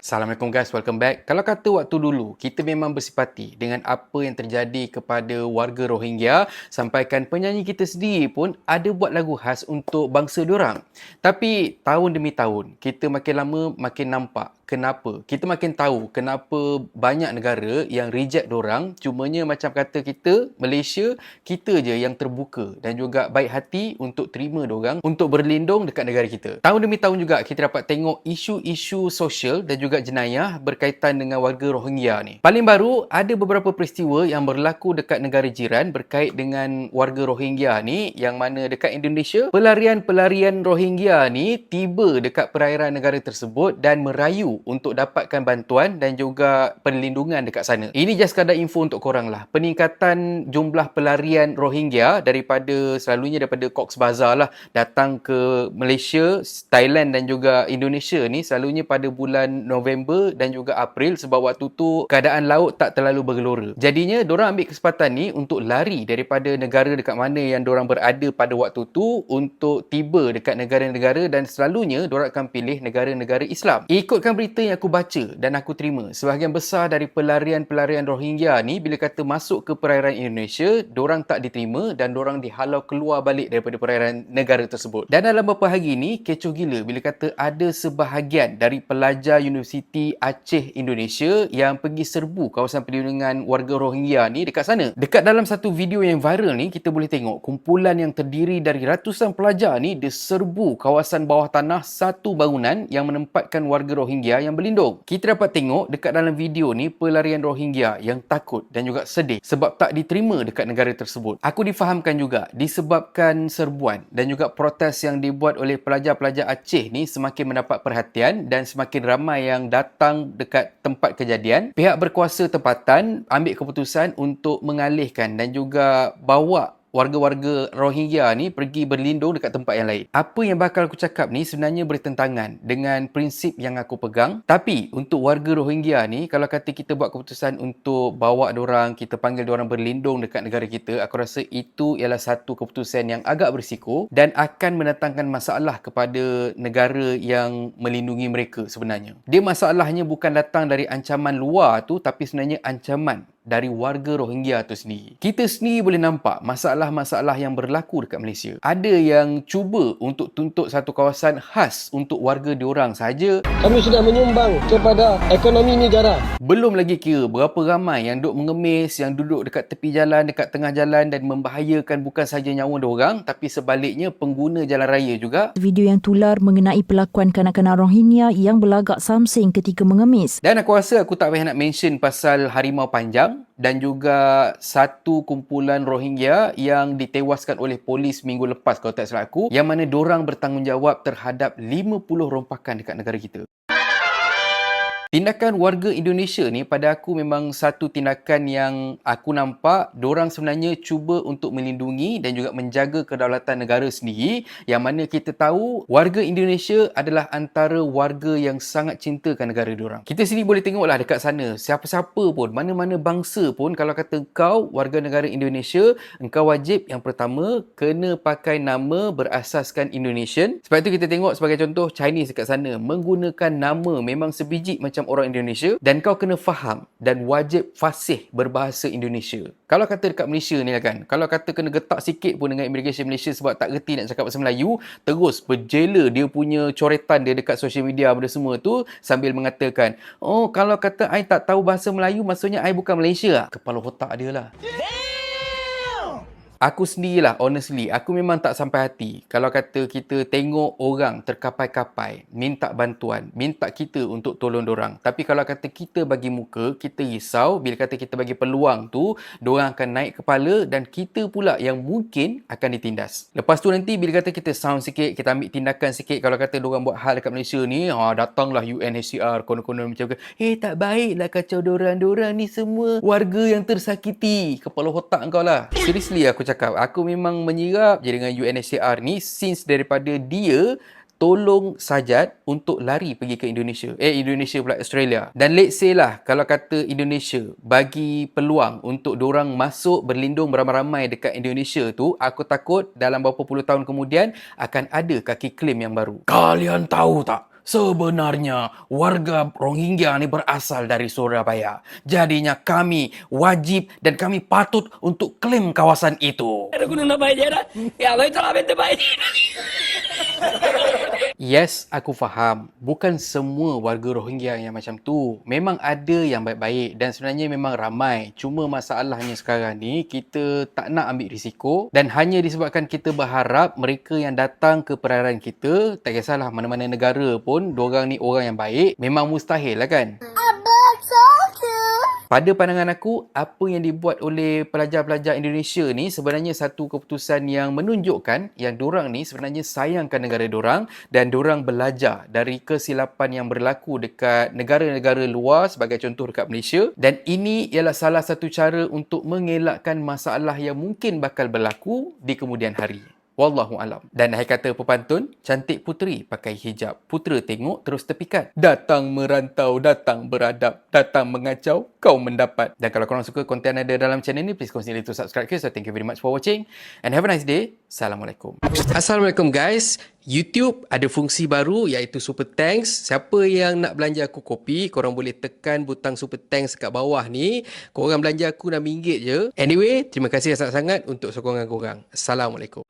Assalamualaikum guys, welcome back. Kalau kata waktu dulu, kita memang bersipati dengan apa yang terjadi kepada warga Rohingya, sampaikan penyanyi kita sendiri pun ada buat lagu khas untuk bangsa diorang. Tapi tahun demi tahun, kita makin lama makin nampak kenapa. Kita makin tahu kenapa banyak negara yang reject diorang, cumanya macam kata kita, Malaysia, kita je yang terbuka dan juga baik hati untuk terima diorang untuk berlindung dekat negara kita. Tahun demi tahun juga kita dapat tengok isu-isu sosial dan juga jenayah berkaitan dengan warga Rohingya ni. Paling baru, ada beberapa peristiwa yang berlaku dekat negara jiran berkait dengan warga Rohingya ni, yang mana dekat Indonesia, pelarian-pelarian Rohingya ni tiba dekat perairan negara tersebut dan merayu untuk dapatkan bantuan dan juga perlindungan dekat sana. Ini just sekadar info untuk korang lah. Peningkatan jumlah pelarian Rohingya selalunya daripada Cox's Bazar lah, datang ke Malaysia, Thailand dan juga Indonesia ni selalunya pada bulan November dan juga April, sebab waktu tu keadaan laut tak terlalu bergelora. Jadinya dorang ambil kesempatan ni untuk lari daripada negara dekat mana yang dorang berada pada waktu tu untuk tiba dekat negara-negara, dan selalunya dorang akan pilih negara-negara Islam. Ikutkan berita yang aku baca dan aku terima, sebahagian besar dari pelarian-pelarian Rohingya ni bila kata masuk ke perairan Indonesia, dorang tak diterima dan dorang dihalau keluar balik daripada perairan negara tersebut. Dan dalam beberapa hari ni kecoh gila bila kata ada sebahagian dari pelajar Universiti Aceh Indonesia yang pergi serbu kawasan perlindungan warga Rohingya ni dekat sana. Dekat dalam satu video yang viral ni, kita boleh tengok kumpulan yang terdiri dari ratusan pelajar ni diserbu kawasan bawah tanah satu bangunan yang menempatkan warga Rohingya yang berlindung. Kita dapat tengok dekat dalam video ni pelarian Rohingya yang takut dan juga sedih sebab tak diterima dekat negara tersebut. Aku difahamkan juga disebabkan serbuan dan juga protes yang dibuat oleh pelajar-pelajar Aceh ni semakin mendapat perhatian dan semakin ramai yang datang dekat tempat kejadian, pihak berkuasa tempatan ambil keputusan untuk mengalihkan dan juga bawa warga-warga Rohingya ni pergi berlindung dekat tempat yang lain. Apa yang bakal aku cakap ni sebenarnya bertentangan dengan prinsip yang aku pegang. Tapi untuk warga Rohingya ni, kalau kata kita buat keputusan untuk bawa diorang, kita panggil diorang berlindung dekat negara kita, aku rasa itu ialah satu keputusan yang agak berisiko dan akan mendatangkan masalah kepada negara yang melindungi mereka sebenarnya. Dia masalahnya bukan datang dari ancaman luar tu, tapi sebenarnya ancaman dari warga Rohingya tu sendiri. Kita sendiri boleh nampak masalah-masalah yang berlaku dekat Malaysia. Ada yang cuba untuk tuntut satu kawasan khas untuk warga diorang saja. Kami sudah menyumbang kepada ekonomi negara. Belum lagi kira berapa ramai yang duduk mengemis, yang duduk dekat tepi jalan, dekat tengah jalan dan membahayakan bukan sahaja nyawa diorang, tapi sebaliknya pengguna jalan raya juga. Video yang tular mengenai pelakuan kanak-kanak Rohingya yang berlagak samsing ketika mengemis. Dan aku rasa aku tak payah nak mention pasal harimau panjang dan juga satu kumpulan Rohingya yang ditewaskan oleh polis minggu lepas kalau tak silap aku, yang mana dorang bertanggungjawab terhadap 50 rompakan dekat negara kita. Tindakan warga Indonesia ni pada aku memang satu tindakan yang aku nampak dorang sebenarnya cuba untuk melindungi dan juga menjaga kedaulatan negara sendiri, yang mana kita tahu warga Indonesia adalah antara warga yang sangat cintakan negara diorang. Kita sendiri boleh tengoklah dekat sana, siapa-siapa pun, mana-mana bangsa pun, kalau kata kau warga negara Indonesia, engkau wajib yang pertama kena pakai nama berasaskan Indonesian. Sebab itu kita tengok sebagai contoh Chinese dekat sana menggunakan nama memang sebiji macam orang Indonesia, dan kau kena faham dan wajib fasih berbahasa Indonesia. Kalau kata dekat Malaysia ni lah kan, kalau kata kena getak sikit pun dengan immigration Malaysia sebab tak gerti nak cakap bahasa Melayu, terus berjela dia punya coretan dia dekat social media benda semua tu sambil mengatakan, oh kalau kata I tak tahu bahasa Melayu maksudnya I bukan Malaysia lah. Kepala otak dia lah. Aku sendirilah, honestly, aku memang tak sampai hati kalau kata kita tengok orang terkapai-kapai, minta bantuan, minta kita untuk tolong dorang. Tapi kalau kata kita bagi muka, kita risau bila kata kita bagi peluang tu, dorang akan naik kepala dan kita pula yang mungkin akan ditindas. Lepas tu nanti bila kata kita sound sikit, kita ambil tindakan sikit, kalau kata dorang buat hal dekat Malaysia ni, datanglah UNHCR, konon-konon macam tak baiklah kacau dorang ni semua warga yang tersakiti. Kepala otak kau lah. Seriously aku cakap, aku memang menyirap je dengan UNHCR ni since daripada dia tolong Sajat untuk lari pergi ke Indonesia. Indonesia pula, Australia. Dan let's say lah, kalau kata Indonesia bagi peluang untuk dorang masuk berlindung beramai-ramai dekat Indonesia tu, aku takut dalam beberapa puluh tahun kemudian akan ada kaki klaim yang baru. Kalian tahu tak? Sebenarnya warga Rohingya ni berasal dari Surabaya. Jadinya kami wajib dan kami patut untuk klaim kawasan itu. Yes, aku faham. Bukan semua warga Rohingya yang macam tu. Memang ada yang baik-baik dan sebenarnya memang ramai. Cuma masalahnya sekarang ni kita tak nak ambil risiko dan hanya disebabkan kita berharap mereka yang datang ke perairan kita, tak kisahlah mana-mana negara pun, diorang ni orang yang baik, memang mustahil lah kan? Pada pandangan aku, apa yang dibuat oleh pelajar-pelajar Indonesia ni sebenarnya satu keputusan yang menunjukkan yang diorang ni sebenarnya sayangkan negara diorang dan diorang belajar dari kesilapan yang berlaku dekat negara-negara luar sebagai contoh dekat Malaysia, dan ini ialah salah satu cara untuk mengelakkan masalah yang mungkin bakal berlaku di kemudian hari. Wallahu alam. Dan akhir kata pepantun, cantik puteri pakai hijab, putera tengok terus terpikat. Datang merantau, datang beradab, datang mengacau, kau mendapat. Dan kalau korang suka konten ada dalam channel ni, please consider to subscribe. So thank you very much for watching and have a nice day. Assalamualaikum. Assalamualaikum guys. YouTube ada fungsi baru iaitu Super Thanks. Siapa yang nak belanja aku kopi, korang boleh tekan butang Super Thanks kat bawah ni. Korang belanja aku RM6 je. Anyway, terima kasih sangat-sangat untuk sokongan korang. Assalamualaikum.